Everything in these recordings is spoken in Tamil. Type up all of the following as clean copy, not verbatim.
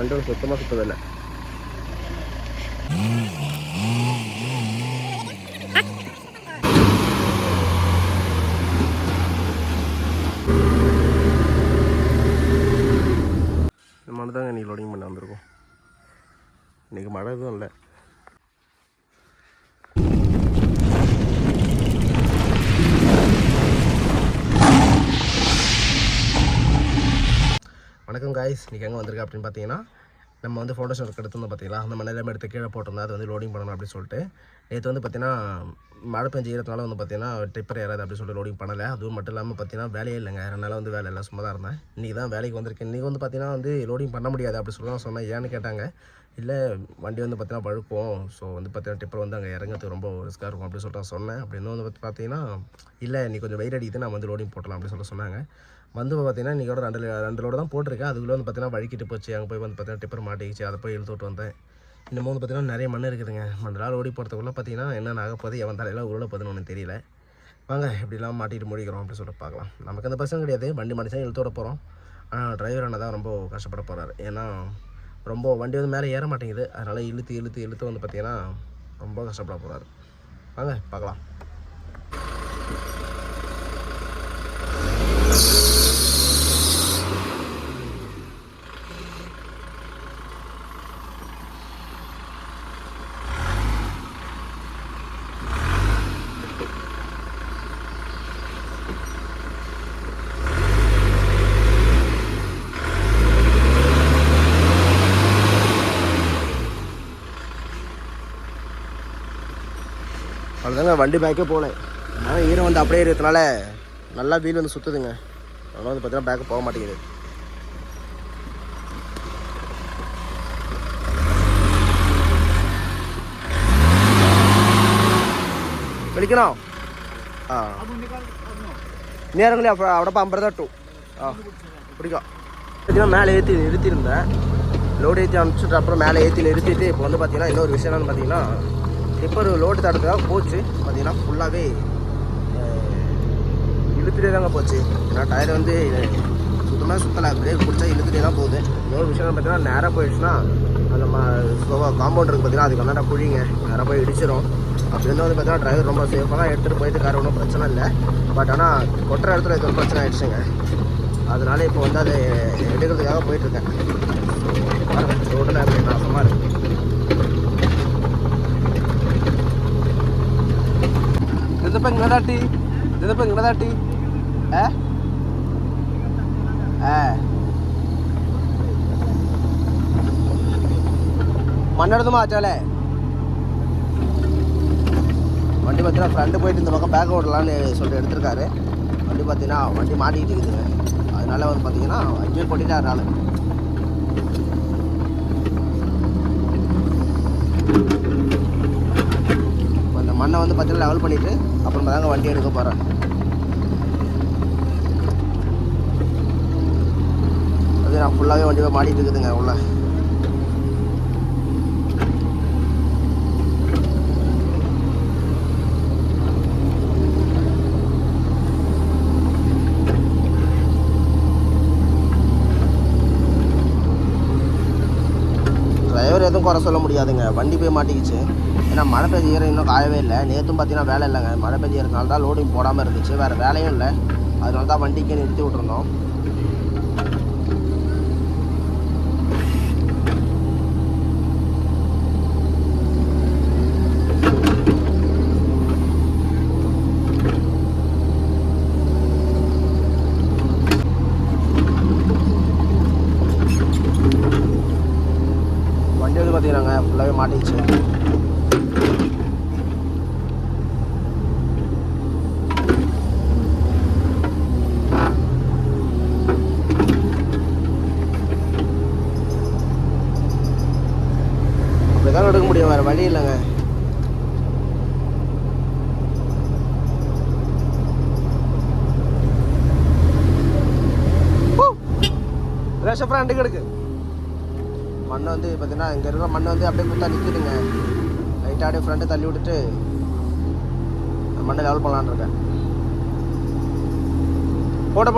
வண்டி சுத்தமாக சுத்ததில்லை. இந்த மாதிரி தாங்க இன்றைக்கி லோடிங் பண்ண வந்திருக்கோம். இன்றைக்கி மழை எதுவும் இல்லை. வணக்கம் காய்ஸ், இன்றைக்கி எங்கே வந்திருக்கு அப்படின்னு பார்த்தீங்கன்னா, நம்ம வந்து ஃபோட்டோ ஷூட் எடுத்துருந்தோம் பார்த்தீங்களா, அந்த மண்ணெல்லாம் எடுத்து கீழே போட்டிருந்தோம். அது வந்து லோடிங் பண்ணணும் அப்படின்னு சொல்லிட்டு நேற்று வந்து பார்த்தீங்கன்னா மழை பெஞ்சு ஈரத்தினால வந்து பார்த்தீங்கன்னா டிப்பர் ஏறாது அப்படின்னு சொல்லிட்டு லோடிங் பண்ணலை. அதுவும் மட்டும் இல்லாமல் பார்த்தீங்கன்னா வேலையே இல்லைங்க. 2 நாளாக வந்து வேலை இல்லை, சும்மா தான் இருந்தேன். இன்றைக்கி தான் வேலைக்கு வந்திருக்கேன். இன்றைக்கி வந்து பார்த்தீங்கன்னா வந்து லோடிங் பண்ண முடியாது அப்படி சொல்லி தான் சொன்னேன். ஏன்னு கேட்டாங்க, இல்லை வண்டி வந்து பார்த்தீங்கன்னா பழுக்கும், ஸோ வந்து பார்த்தீங்கன்னா டிப்பர் வந்து அங்கே இறங்கிறதுக்கு ரொம்ப ரிஸ்க்காக இருக்கும் அப்படின்னு சொல்லிட்டு சொன்னேன். அப்படின்னு வந்து பார்த்தீங்கன்னா, இல்லை நீ கொஞ்சம் வெயிட் அடிக்குது, நான் வந்து லோடிங் போட்டலாம் அப்படின்னு சொல்லிட்டு சொன்னாங்க. வந்து பார்த்தீங்கன்னா இன்றைக்கோட 2 லோடு தான் போட்டிருக்கேன். அதுக்குள்ளே வந்து பார்த்தீங்கன்னா வழிக்கிட்டு போச்சு. அங்கே போய் வந்து பார்த்தீங்கன்னா டிப்பர் மாட்டிக்கிச்சு. அதை போய் இழுத்து விட்டு வந்தேன். இன்னமும் வந்து பார்த்தீங்கன்னா நிறைய மண் இருக்குதுங்க. மண்ணெல்லாம் ஓடி போகிறதுக்குள்ளே பார்த்தீங்கன்னா என்னென்ன ஆக போகுது, எவன் தலையெல்லாம் உருளை போகுதுன்னு ஒன்றும் தெரியல. வாங்க எப்படிலாம் மாட்டிட்டு முடிக்கிறோம் அப்படின்னு சொல்லிட்டு பார்க்கலாம். நமக்கு அந்த பிரச்சனை கிடையாது, வண்டி மாட்டிச்சா இழுத்து விட போகிறோம். ஆனால் டிரைவர் அண்ணா தான் ரொம்ப கஷ்டப்பட போகிறாரு. ஏன்னா ரொம்ப வண்டி வந்து மேலே ஏற மாட்டேங்குது. அதனால் இழுத்து வந்து பார்த்தீங்கன்னா ரொம்ப கஷ்டப்பட போகிறாரு. வாங்க பார்க்கலாம். அவ்வளோதாங்க, வண்டி பேக்கே போகல. ஆனால் ஈரம் வந்து அப்படியே இருக்கிறதுனால நல்லா வீல் வந்து சுற்றுதுங்க. அதனால் வந்து பார்த்தீங்கன்னா பேக்கு போக மாட்டேங்குது. விളിക്കണോ? ആ நேரங்களே அப்போ അവിടെ 50 பிடிக்கும். பார்த்தீங்கன்னா மேலே ஏற்றி நிறுத்தியிருந்தேன். லோடு ஏற்றி அனுப்பிச்சிட்டு அப்புறம் மேலே ஏற்றி நிறுத்திட்டு இப்போ வந்து பார்த்தீங்கன்னா இன்னொரு விஷயம் என்னென்னு பார்த்தீங்கன்னா, டிப்பர் லோடு தடுத்துக்காக போச்சு. பார்த்தீங்கன்னா ஃபுல்லாகவே இழுத்துட்டே தாங்க போச்சு. ஏன்னா டயர் வந்து சுத்தமாக சுற்றலை, பிரேக் பிடிச்சா இழுத்துட்டே தான் போகுது. இன்னொரு விஷயம் பார்த்தீங்கன்னா நேராக போயிடுச்சுன்னா அந்த காம்பவுண்ட் இருக்குது பார்த்தீங்கன்னா, அதுக்கு வந்து குழிங்க நேராக போய் இடிச்சிடும். அப்படி வந்து பார்த்தீங்கன்னா டிரைவர் ரொம்ப சேஃபாக தான் எடுத்துகிட்டு போயிட்டு கார் ஒன்றும் பிரச்சனை இல்லை. பட் ஆனால் கொட்டுற இடத்துல இது ஒரு பிரச்சனை ஆகிடுச்சுங்க. அதனால இப்போ வந்து அதை எடுக்கிறதுக்காக போயிட்டுருக்கேன். ரோட்டில் அப்படி நாசமாக இருக்குது. ഇതിപ്പോൾ ഇങ്ങനെ തട്ടി மண்ணெடுத்து மாச்சாலே வண்டி பார்த்தீங்கன்னா ஃப்ரெண்டு போயிட்டு இந்த பக்கம் பேக் ஓடலான்னு சொல்லிட்டு எடுத்திருக்காரு. வண்டி பார்த்தீங்கன்னா வண்டி மாட்டிக்கிட்டு இருக்குதுங்க. அதனால வந்து பார்த்தீங்கன்னா அட்ஜஸ்ட் பண்ணிட்டாரு ஆள். அந்த மண்ணை வந்து பார்த்தீங்கன்னா லெவல் பண்ணிவிட்டு அப்புறமா தாங்க வண்டி எடுக்க போகிறேன். அது நான் ஃபுல்லாகவே வண்டியை மாட்டிகிட்டு இருக்குதுங்க உள்ள. டிரைவர் எதுவும் குறை சொல்ல முடியாதுங்க, வண்டி போய் மாட்டிக்கிச்சு. ஏன்னா மழை பெஞ்ச ஈரம் இன்னும் காயவே இல்லை. நேற்றும் பார்த்தீங்கன்னா வேலை இல்லைங்க. மழை பெஞ்ச ஈரத்தினால தான் லோடிங் போடாமல் இருந்துச்சு, வேறு வேலையும் இல்லை. அதனால தான் வண்டிக்கு நிறுத்தி விட்டுருந்தோம். வண்டி வந்து பார்த்தீங்கன்னாங்க ஃபுல்லாகவே மாட்டிக்கிச்சு. அப்படிதான் எடுக்க முடியும், வேறு வழி இல்லைங்க. ரேஷன் ஃப்ரெண்டுக்கு எடுக்கு. மண்ணை வந்து பார்த்தீங்கன்னா இங்கே இருக்கிற மண்ணை வந்து அப்படியே குத்தா நிற்கிதுங்க. லைட்டாக அப்படியே ஃப்ரெண்டை தள்ளி விட்டுட்டு மண்ணை லெவல் பண்ணலான்னு இருக்கேன். போட்ட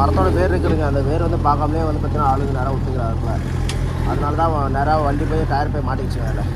மரத்தோட வேர் இருக்குதுங்க, அந்த வேர் வந்து பார்க்காமலே வந்து பார்த்தீங்கன்னா ஆளுங்க நேராக விட்டுக்கிறாருல, அதனால தான் நேராக வண்டி போய் டயர் போய் மாட்டிக்கிச்சு அதில்.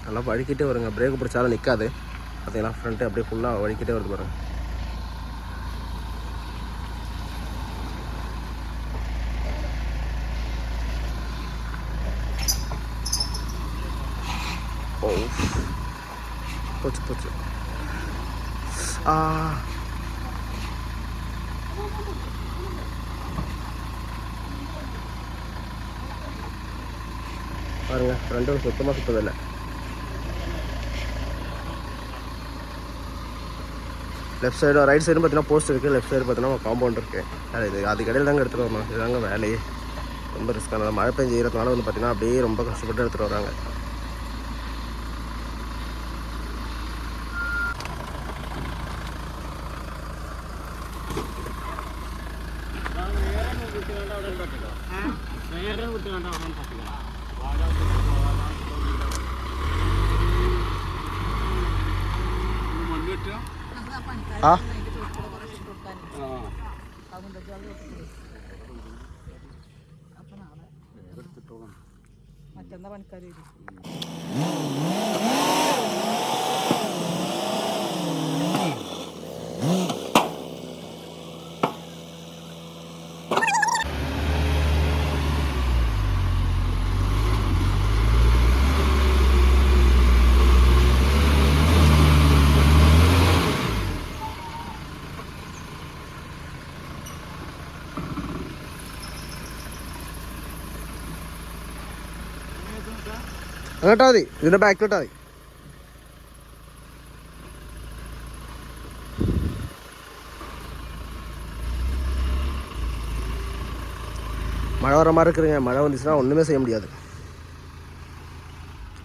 நல்லா வழுக்கிட்டே வருங்க, பிரேக் பிடிச்சாலும் நிற்காது பார்த்தீங்கன்னா, ஃப்ரண்ட்டு அப்படியே ஃபுல்லாக வழுக்கிட்டே வருது பாருங்க. ஓ போச்சு போச்சு. பாருங்க, ஃப்ரண்ட்டு சுத்தமாக சுத்ததில்லை. லெஃப்ட் சைடு ரைட் சைடும் பார்த்தீங்கன்னா போஸ்ட் இருக்குது, லெஃப்ட் சைடு பார்த்தீங்கன்னா காம்பவுண்ட் இருக்குது. இது அதுக்கு இடையில தாங்க எடுத்துகிட்டு வரணும், இதுதாங்க வேலையே. ரொம்ப ரிஸ்க்கான மழை பெஞ்சு ஈரத்தினால வந்து பார்த்தீங்கன்னா அப்படியே ரொம்ப கஷ்டப்பட்டு எடுத்துகிட்டு வராங்க. മറ്റെന്താ പണിക്കാർ വരും. അങ്ങോട്ടാ മതി, ഇതിൻ്റെ ബാക്കിലോട്ടാ മതി. வர மாதிரி இருக்குதுங்க. மழை வந்துச்சுன்னா ஒன்றுமே செய்ய முடியாது.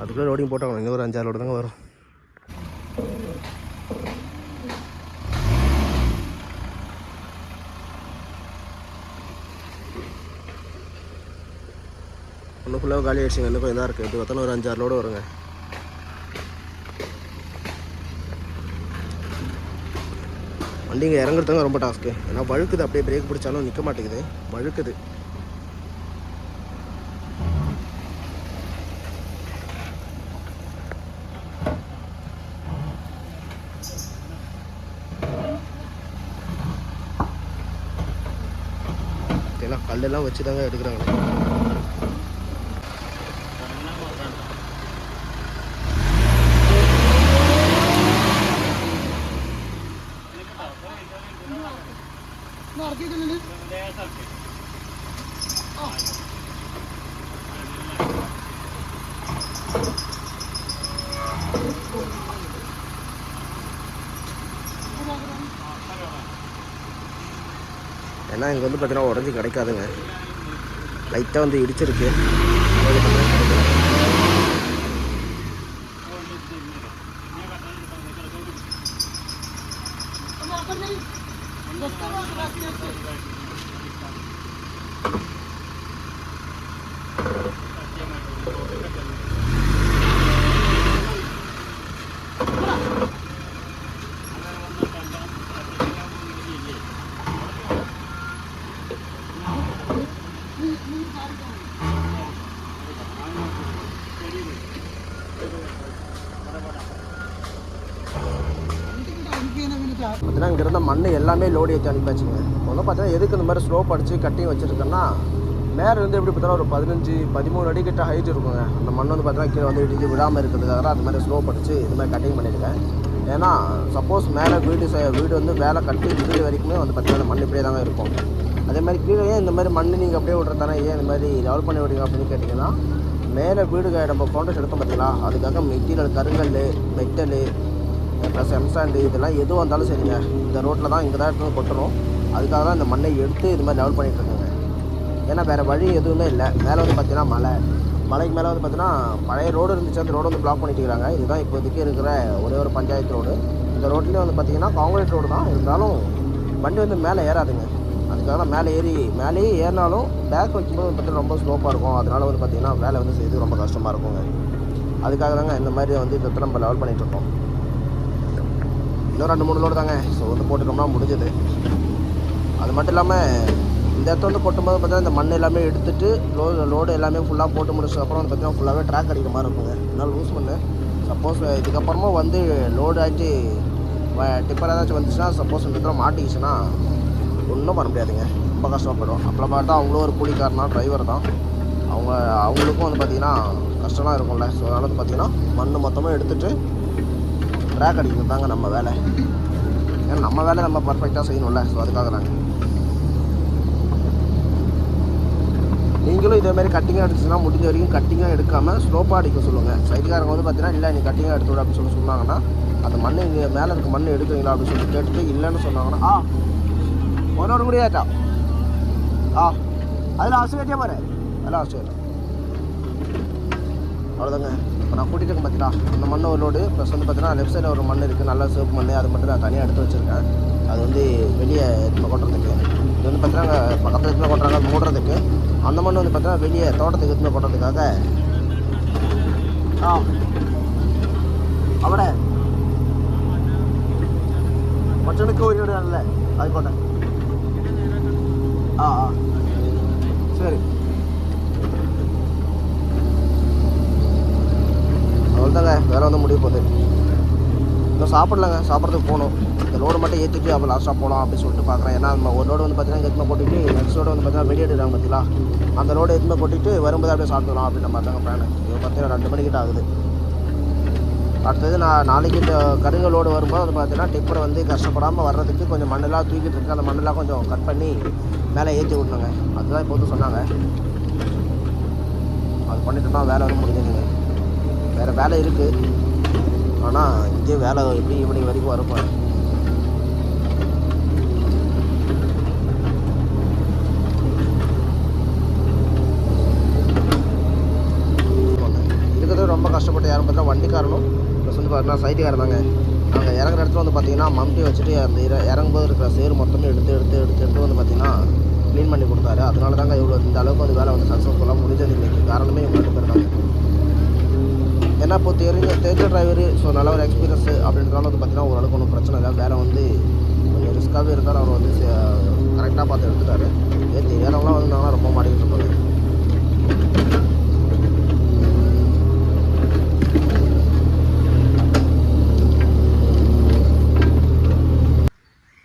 அதுக்குள்ளே லோடிங் போட்டாங்க. இன்னும் ஒரு 5-6 லோடு தாங்க வரும். ஒன்று ஃபுல்லாக காலி ஆகிடுச்சுங்க. இன்னும் கொஞ்சம் தான் இருக்குது. எப்படி பார்த்தாலும் ஒரு 5-6 லோடு வருங்க. வண்டிங்க இறங்குறதுங்க ரொம்ப டாஸ்க்கு. ஏன்னா வழுக்குது. அப்படியே பிரேக் பிடிச்சாலும் நிற்க மாட்டேங்குது, வழுக்குது. ஏன்னா கல்லெல்லாம் வச்சு தாங்க எடுக்கிறாங்க. ஏன்னா இங்கே வந்து பார்த்தீங்கன்னா உடஞ்சி கிடைக்காதுங்க. லைட்டாக வந்து இடிச்சிருக்கு. பார்த்தீங்கன்னா இங்கே இருந்த மண் எல்லாமே லோடு ஏற்றி அனுப்பியாச்சுங்க. ஒன்றும் பார்த்தீங்கன்னா எதுக்கு இந்த மாதிரி ஸ்லோப் அடித்து கட்டி வச்சுருக்கேன்னா, மேலே வந்து எப்படி பார்த்தீங்கன்னா ஒரு 15-13 அடி கிட்ட ஹைட் இருக்குங்க. அந்த மண் வந்து பார்த்தீங்கன்னா கீழே வந்து இடிஞ்சு விடாமல் இருக்கிறதுக்காக அது மாதிரி ஸ்லோப் அடித்து இது மாதிரி கட்டிங் பண்ணியிருக்கேன். ஏன்னா சப்போஸ் மேலே வீடு வந்து வேலை கட்டி வீடு வரைக்குமே வந்து பார்த்தீங்கன்னா மண் இப்படியே தாங்க இருக்கும். அதே மாதிரி கீழே இந்த மாதிரி மண் நீங்கள் அப்படியே விட்றதானே ஏன் இந்த மாதிரி டெவலப் பண்ணி விடுங்க அப்படின்னு கேட்டிங்கன்னா, மேலே வீடு நம்ம ஃபவுண்டேஷன் எடுத்தோம் பார்த்தீங்களா, அதுக்காக மெட்டீரியல் கருங்கல், மெட்டல் ப்ளஸ் எம்சாண்டு இதெல்லாம் எதுவும் வந்தாலும் சரிங்க, இந்த ரோட்டில் தான் இங்கே தான் எடுத்து கொட்டணும். அதுக்காக தான் இந்த மண்ணை எடுத்து இது மாதிரி லெவல் பண்ணிகிட்ருக்கேங்க. ஏன்னா வேறு வழி எதுவுமே இல்லை. மேலே வந்து பார்த்தீங்கன்னா மலைக்கு மேலே வந்து பார்த்தீங்கன்னா பழைய ரோடு இருந்துச்சு. அந்த ரோடு வந்து பிளாக் பண்ணிட்டுருக்காங்க. இதுதான் இப்போதைக்கு இருக்கிற ஒரே ஒரு பஞ்சாயத்து ரோடு. இந்த ரோட்லேயும் வந்து பார்த்திங்கன்னா காங்கிரீட் ரோடு தான் இருந்தாலும் வண்டி வந்து மேலே ஏறாதுங்க. அதுக்காக தான் மேலேயே ஏறினாலும் பேக் வைக்கும்போது வந்து பார்த்தீங்கன்னா ரொம்ப ஸ்லோப்பாக இருக்கும். அதனால் வந்து பார்த்திங்கன்னா வேலை வந்து செய்யறதுக்கு ரொம்ப கஷ்டமாக இருக்குங்க. அதுக்காக தாங்க இந்த மாதிரி வந்து இதை நம்ம லெவல் பண்ணிகிட்ருக்கோம். இன்னும் 2-3 லோடு தாங்க. ஸோ வந்து போட்டுட்டோம்னா முடிஞ்சது. அது மட்டும் இல்லாமல் இந்த இடத்த வந்து கொட்டும்போது பார்த்தீங்கன்னா இந்த மண் எல்லாமே எடுத்துகிட்டு லோடு எல்லாமே ஃபுல்லாக போட்டு முடிச்சதுக்கப்புறம் வந்து பார்த்தீங்கன்னா ஃபுல்லாகவே ட்ராக் அடிக்கிற மாதிரி இருக்குங்க. அதனால் லூஸ் பண்ணு. சப்போஸ் இதுக்கப்புறமா வந்து லோடு ஆகிட்டு டிப்பர் ஏதாச்சும் வந்துச்சுன்னா, சப்போஸ் இந்த இடத்துல மாட்டிக்கிச்சுன்னா ஒன்றும் பண்ண முடியாதுங்க. ரொம்ப கஷ்டப்படும். அப்போ பார்த்தா அவங்களும் ஒரு கூலிக்காரனா டிரைவர் தான். அவங்களுக்கும் வந்து பார்த்திங்கன்னா கஷ்டமாக இருக்கும்ல. ஸோ அதனால் வந்து பார்த்திங்கன்னா மண் மொத்தமாக எடுத்துகிட்டு ட்ராக் அடிக்கிறது தாங்க நம்ம வேலை. ஏன்னா நம்ம வேலை நம்ம பர்ஃபெக்டாக செய்யணும்ல. ஸோ அதுக்காக தாங்க. நீங்களும் இதேமாதிரி கட்டிங்காக அடிச்சுன்னா முடிஞ்ச வரைக்கும் கட்டிங்காக எடுக்காமல் ஸ்லோப்பாக அடிக்க சொல்லுங்கள். சைடுக்காரங்க வந்து பார்த்தீங்கன்னா இல்லை நீ கட்டிங்காக எடுத்துவிட அப்படின்னு சொன்னாங்கன்னா, அந்த மண் இங்கே மேலே இருக்க மண் எடுக்கிறீங்களா அப்படின்னு சொல்லி கேட்டுட்டு இல்லைன்னு சொன்னாங்கன்னா ஒன்னோட முடியாதா அதில் ஆசையாட்டியா பாரு அதெல்லாம் ஆசையா அவ்வளோதாங்க. இப்போ நான் கூட்டிகிட்டு இருக்கேன் பார்த்தீங்களா, அந்த மண் ஒரு லோடு ப்ளஸ் வந்து பார்த்தீங்கன்னா லெஃப்ட் சைடில் ஒரு மண் இருக்குது, நல்லா சிவப்பு மண். அது மட்டும் நான் தனியாக எடுத்து வச்சுருக்கேன். அது வந்து வெளியே எடுத்து கொட்டுறதுக்கு. இது வந்து பார்த்தீங்கன்னா பக்கத்தில் எடுத்து கொட்டுறாங்க மூடுறதுக்கு. அந்த மண் வந்து பார்த்தீங்கன்னா வெளியே தோட்டத்துக்கு எடுத்து கொட்டுறதுக்காக അവിടെ ഒറ്റണിക്ക് പോയിട്ടാണല്ലേ ആയിക്കോട്ടെ. சரி அவ்வளோதாங்க. வேலை வந்து முடிய போகுது. இன்னும் சாப்பிட்லங்க, சாப்பிட்றதுக்கு போகணும். இந்த லோடு மட்டும் ஏற்றிட்டு அப்போ லாஸ்ட்டாக போகலாம் அப்படின்னு சொல்லிட்டு பார்க்குறேன். ஏன்னா நம்ம ஒரு லோடு வந்து பார்த்தீங்கன்னா எதுவுமே கொட்டிட்டு நெக்ஸ்ட் லோடு வந்து பார்த்தீங்கன்னா வெளியே எடுக்கிறாங்க பார்த்தீங்களா, அந்த லோடு எதுவுமே கொட்டிட்டு வரும்போது அப்படியே சாப்பிட்டுக்கலாம் அப்படின்ற மாதிரி தாங்க பிளான். இப்போ பார்த்தீங்கன்னா 2 மணிக்கிட்ட ஆகுது. அடுத்தது நான் நாளைக்கு இந்த கருங்க லோடு வரும்போது வந்து பார்த்தீங்கன்னா டிப்பரை வந்து கஷ்டப்படாமல் வர்றதுக்கு கொஞ்சம் மண்ணெல்லாம் தூக்கிட்டு இருக்கு. அந்த மண்ணெல்லாம் கொஞ்சம் கட் பண்ணி மேலே ஏற்றி விடணுங்க. அதுதான் இப்போ வந்து சொன்னாங்க. அது பண்ணிட்டோம்னா வேலை வந்து முடிஞ்சதுங்க. வேறு வேலை இருக்குது, ஆனால் இங்கே வேலை எப்படி ஈவினிங் வரைக்கும் வரும். யாரும் பார்த்தீங்கன்னா வண்டிக்காரனும் ப்ளஸ் வந்து பார்த்தீங்கன்னா சைட்டுக்காரர் தாங்க. நாங்கள் இறங்குற இடத்துல வந்து பார்த்தீங்கன்னா மம்டி வச்சுட்டு அந்த இறங்கும்போது இருக்கிற சேறு மொத்தமே எடுத்து வந்து பார்த்தீங்கன்னா க்ளீன் பண்ணி கொடுத்தாரு. அதனால தாங்க இவ்வளோ இந்த அளவுக்கு வந்து வேலை வந்து சக்ஸஸ்ஃபுல்லாக முடிஞ்சது இன்றைக்கி. காரணமே இவங்க 2 பேர் தாங்க. ஏன்னா இப்போ தெரிஞ்ச டிரைவரு, ஸோ நல்ல ஒரு எக்ஸ்பீரியன்ஸு அப்படின்றதால வந்து பார்த்தீங்கன்னா ஓரளவுக்கு ஒன்றும் பிரச்சனை இல்லை. வேலை வந்து கொஞ்சம் ரிஸ்க்காகவே இருந்தாலும் அவர் வந்து கரெக்டாக பார்த்து எடுத்துட்டாரு. தெரியாதவங்களாம் வந்து ரொம்ப மாட்டிக்கிட்டு இருப்பாங்க.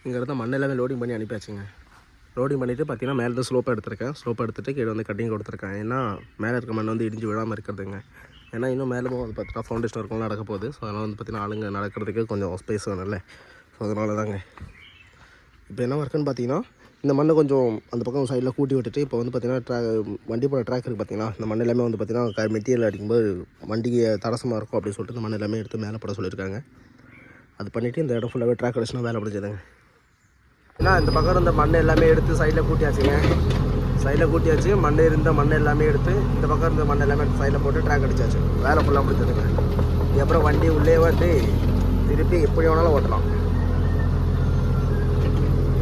இங்கே இருந்த மண் எல்லாமே லோடிங் பண்ணி அனுப்பியாச்சுங்க. லோடிங் பண்ணிவிட்டு பார்த்தீங்கன்னா மேலே தான் ஸ்லோப்பாக எடுத்திருக்கேன். ஸ்லோப்பாக எடுத்துகிட்டு கீழே வந்து கட்டிங் கொடுத்துருக்கேன். ஏன்னா மேலே இருக்க மண் வந்து இடிஞ்சு விழாமல் இருக்கிறதுங்க. ஏன்னா இன்னும் மேலே வந்து பார்த்தீங்கன்னா ஃபவுண்டேஷன் ஒர்க்கெலாம் நடக்க போகுது. ஸோ அதனால் வந்து பார்த்தீங்கன்னா ஆளுங்க நடக்கிறதுக்கு கொஞ்சம் ஸ்பேஸ் வேணும்ல. ஸோ அதனால தாங்க இப்போ என்ன ஒர்க்குன்னு பார்த்தீங்கன்னா இந்த மண்ணை கொஞ்சம் அந்த பக்கம் சைடில் கூட்டி விட்டுட்டு இப்போ வந்து பார்த்தீங்கன்னா வண்டி போட ட்ராக் இருக்குது பார்த்தீங்கன்னா, இந்த மண் எல்லாமே வந்து பார்த்தீங்கன்னா மெட்டீரியல் அடிக்கும்போது வண்டிக்கு தடசமாக இருக்கும் அப்படின்னு சொல்லிட்டு இந்த மண் எல்லாமே எடுத்து மேலே போட சொல்லியிருக்காங்க. அது பண்ணிவிட்டு இந்த இடம் ஃபுல்லாகவே ட்ராக் அடிச்சுனா வேலை முடிஞ்சதுங்க. ஏன்னா இந்த பக்கம் இருந்த மண் எல்லாமே எடுத்து சைடில் கூட்டியாச்சுங்க. சைடில் கூட்டியாச்சு. மண் இருந்த மண் எல்லாமே எடுத்து இந்த பக்கம் இருந்த மண் எல்லாமே சைடில் போட்டு ட்ராக் அடிச்சாச்சு. வேலை ஃபுல்லாக முடிஞ்சதுங்க. இதுக்கப்புறம் வண்டி உள்ளே வந்து திருப்பி எப்படி வேணாலும் ஓட்டலாம்.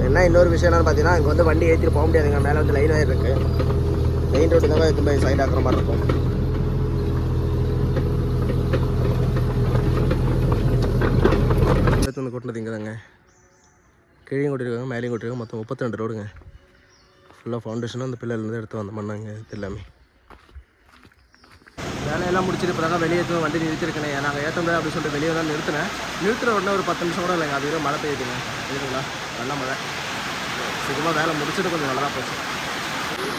என்ன இன்னொரு விஷயம் என்னன்னு பார்த்தீங்கன்னா இங்கே வந்து வண்டி ஏற்றிட்டு போக முடியாதுங்க. மேலே வந்து லைன் ஆகி இருக்குது. மெயின் ரோடு தான் எடுத்து போய் சைடு ஆக்குற மாதிரி இருக்கும். எடுத்து வந்து கொட்டினது இங்கே தாங்க. கீழே கொட்டிருக்காங்க, மேலேயும் கொட்டிருக்காங்க. மொத்தம் 32 ரோடுங்க. ஃபுல்லாக ஃபவுண்டேஷனாக அந்த பிள்ளைலேருந்து எடுத்து வந்த பண்ணாங்க இது எல்லாமே. வேலையெல்லாம் முடிச்சுட்டு பிறகு வெளியே எடுத்து வண்டி நிறுத்திருக்கேன். நாங்கள் ஏற்ற அப்படி சொல்லிட்டு வெளியே தான் நிறுத்துற உடனே ஒரு 10 நிமிஷம் கூட இல்லைங்க. அது மழை பெய்யுதுங்க. இருக்குங்களா நல்ல மழை. சீக்கிரமாக வேலை முடிச்சுட்டு கொஞ்சம் நல்லா போச்சு.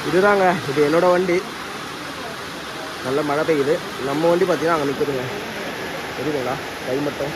இதுதாங்க இது என்னோடய வண்டி. நல்ல மழை பெய்யுது. நம்ம வண்டி பார்த்தீங்கன்னா அங்கே நிற்குதுங்க. தெரியுதுங்களா கை மட்டும்